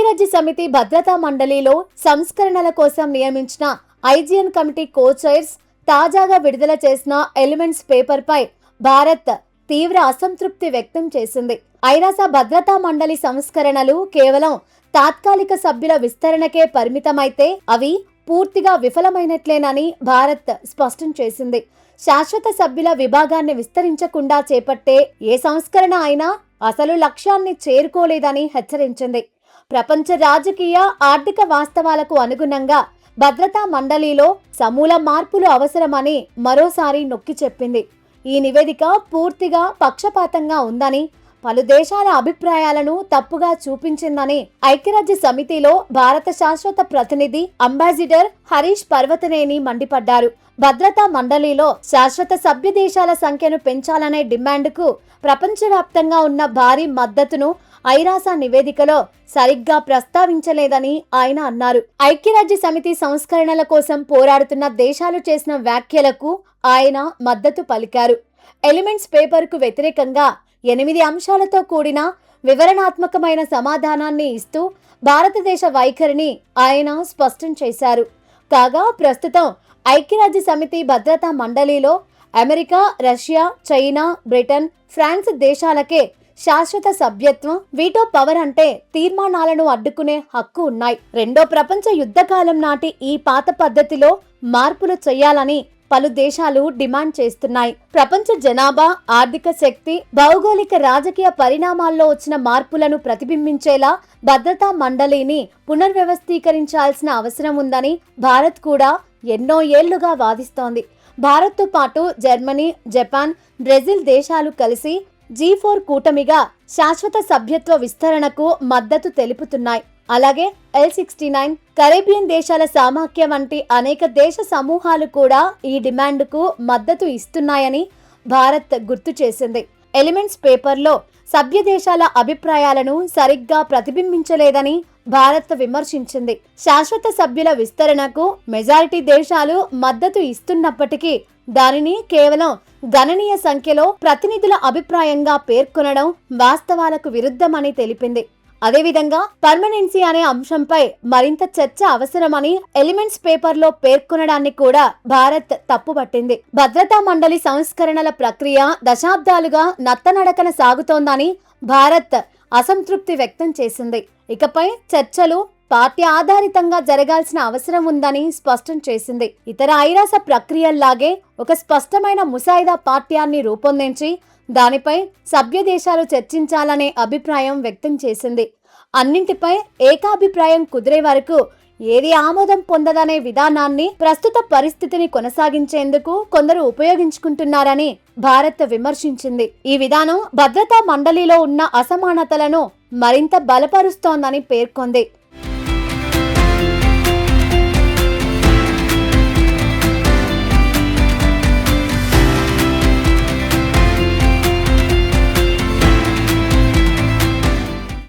ఐక్యరాజ్య సమితి భద్రతా మండలిలో సంస్కరణల కోసం నియమించిన ఐజిఎన్ కమిటీ కో-చైర్స్ తాజాగా విడుదల చేసిన ఎలిమెంట్స్ పేపర్ పై భారత్ తీవ్ర అసంతృప్తి వ్యక్తం చేసింది. ఐరాస భద్రతా మండలి సంస్కరణలు కేవలం తాత్కాలిక సభ్యుల విస్తరణకే పరిమితమైతే అవి పూర్తిగా విఫలమైనట్లేనని భారత్ స్పష్టం చేసింది. శాశ్వత సభ్యుల విభాగాన్ని విస్తరించకుండా చేపట్టే ఏ సంస్కరణ అయినా అసలు లక్ష్యాన్ని చేరుకోలేదని హెచ్చరించింది. ప్రపంచ రాజకీయ ఆర్థిక వాస్తవాలకు అనుగుణంగా భద్రతా మండలిలో సమూల మార్పులు అవసరమని మరోసారి నొక్కి చెప్పింది. ఈ నివేదిక పూర్తిగా పక్షపాతంగా ఉందని, పలు దేశాల అభిప్రాయాలను తప్పుగా చూపించిందని ఐక్యరాజ్య సమితిలో భారత శాశ్వత ప్రతినిధి అంబాసిడర్ హరీష్ పర్వతనేని మండిపడ్డారు. భద్రతా మండలిలో శాశ్వత సభ్య దేశాల సంఖ్యను పెంచాలనే డిమాండ్కు ప్రపంచవ్యాప్తంగా ఉన్న భారీ మద్దతును ఐరాస నివేదికలో సరిగ్గా ప్రస్తావించలేదని ఆయన అన్నారు. ఐక్యరాజ్య సమితి సంస్కరణల కోసం పోరాడుతున్న దేశాలు చేసిన వ్యాఖ్యలకు ఆయన మద్దతు పలికారు. ఎలిమెంట్స్ పేపర్కు వ్యతిరేకంగా 8 అంశాలతో కూడిన వివరణాత్మకమైన సమాధానాన్ని ఇస్తూ భారతదేశ వైఖరిని ఆయన స్పష్టం చేశారు. కాగా ప్రస్తుతం ఐక్యరాజ్య సమితి భద్రతా మండలిలో America, Russia, China, Britain, France దేశాలకే శాశ్వత సభ్యత్వం, వీటో పవర్ అంటే తీర్మానాలను అడ్డుకునే హక్కు ఉన్నాయి. రెండో ప్రపంచ యుద్ధకాలం నాటి ఈ పాత పద్ధతిలో మార్పులు చేయాలని పలు దేశాలు డిమాండ్ చేస్తున్నాయి. ప్రపంచ జనాభా, ఆర్థిక శక్తి, భౌగోళిక రాజకీయ పరిణామాల్లో వచ్చిన మార్పులను ప్రతిబింబించేలా భద్రతా మండలిని పునర్వ్యవస్థీకరించాల్సిన అవసరం ఉందని భారత్ కూడా ఎన్నో ఏళ్లుగా వాదిస్తోంది. భారత్తో పాటు జర్మనీ, జపాన్, బ్రెజిల్ దేశాలు కలిసి G4 కూటమిగా శాశ్వత సభ్యత్వ విస్తరణకు మద్దతు తెలుపుతున్నాయి. అలాగే L69, కరేబియన్ దేశాల సమాఖ్య వంటి అనేక దేశ సమూహాలు కూడా ఈ డిమాండ్కు మద్దతు ఇస్తున్నాయని భారత్ గుర్తు చేసింది. ఎలిమెంట్స్ పేపర్లో సభ్య దేశాల అభిప్రాయాలను సరిగ్గా ప్రతిబింబించలేదని భారత్ విమర్శించింది. శాశ్వత సభ్యుల విస్తరణకు మెజారిటీ దేశాలు మద్దతు ఇస్తున్నప్పటికీ దానిని కేవలం గణనీయ సంఖ్యలో ప్రతినిధుల అభిప్రాయంగా పేర్కొనడం వాస్తవాలకు విరుద్ధమని తెలిపింది. అదేవిధంగా పర్మనెన్సీ అనే అంశంపై మరింత చర్చ అవసరమని ఎలిమెంట్స్ పేపర్లో పేర్కొనడాన్ని కూడా భారత్ తప్పుపట్టింది. భద్రతా మండలి సంస్కరణల ప్రక్రియ దశాబ్దాలుగా నత్తనడకన సాగుతోందని భారత్ అసంతృప్తి వ్యక్తం చేసింది. ఇకపై చర్చలు పార్టీ ఆధారితంగా జరగాల్సిన అవసరం ఉందని స్పష్టం చేసింది. ఇతర ఐరాస ప్రక్రియల్లాగే ఒక స్పష్టమైన ముసాయిదా పాఠ్యాన్ని రూపొందించి దానిపై సభ్య దేశాలు చర్చించాలనే అభిప్రాయం వ్యక్తం చేసింది. అన్నింటిపై ఏకాభిప్రాయం కుదిరే వరకు ఏది ఆమోదం పొందదనే విధానాన్ని ప్రస్తుత పరిస్థితిని కొనసాగించేందుకు కొందరు ఉపయోగించుకుంటున్నారని భారత్ విమర్శించింది. ఈ విధానం భద్రతా మండలిలో ఉన్న అసమానతలను మరింత బలపరుస్తోందని పేర్కొంది.